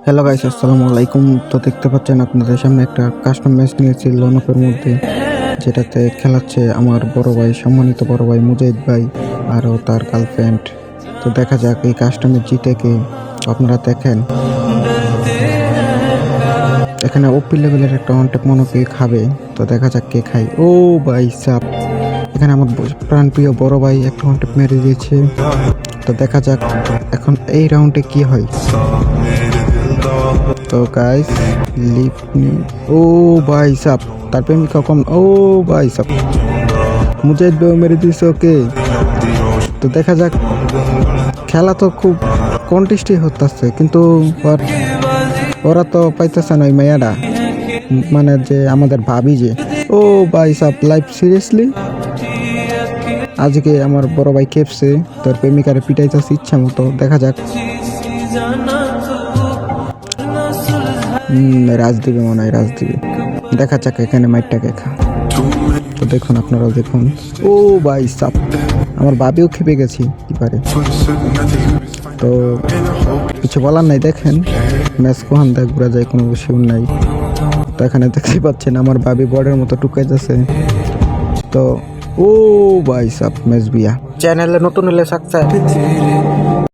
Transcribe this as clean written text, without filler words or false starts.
Hello guys, আসসালামু আলাইকুম। তো দেখতে পাচ্ছেন আপনাদের সামনে একটা কাস্টম ম্যাচ নিয়েছি লনফের মধ্যে, যেটাতে খেলাচ্ছে আমার বড় ভাই, সম্মানিত বড় ভাই মুজাহিদ ভাই আরও তার গার্লফ্রেন্ড। তো দেখা যাক এই কাস্টমে জিতে কে। আপনারা দেখেন এখানে ওপি লেভেলের একটা অনটেক মনোকে খাবে। তো দেখা যাক কে খায়। ও ভাই সাপ, এখানে আমার প্রাণপ্রিয় বড় ভাই একটা অনটেক মেরে দিয়েছে। তো দেখা যাক এখন এই রাউন্ডে কি হয়। তো গাইস লিপ নি, ও ভাই সাপ তার প্রেমিকা কম। ও ভাই সাপ মুজাহিদ ভাই মেরে দিয়েছে ওকে। তো দেখা যাক, খেলা তো খুব কন্টেস্টই হতেছে, কিন্তু ওরা তো পাইতেছে না ওই মেয়াটা, মানে যে আমাদের ভাবি যে। ও ভাই সাপ লাইফ সিরিয়াসলি আজকে আমার বড় ভাই খেপছে, তোর প্রেমিকারে পিটাইতেছে ইচ্ছা মতো। দেখা যাক রাজ দিবে, মনে হয় রাজ দিবে। দেখা যাক এখানে মাইটটাকে খা। তো দেখুন, আপনারাও দেখুন। ও ভাই সাপ আমার ভাবিও খেপে গেছি কি পারে। তো কিছু বলার নাই, দেখেন ম্যাচ কোহান দেখ ঘুরা যায়, কোনো শিউর নাই। তো এখানে দেখতে পাচ্ছেন আমার ভাবি বর্ডের মতো টুকাই যাচ্ছে। তো ও ভাই সাপ ম্যাচ বিয়া চ্যানেলে নতুন হলে সাকসেস।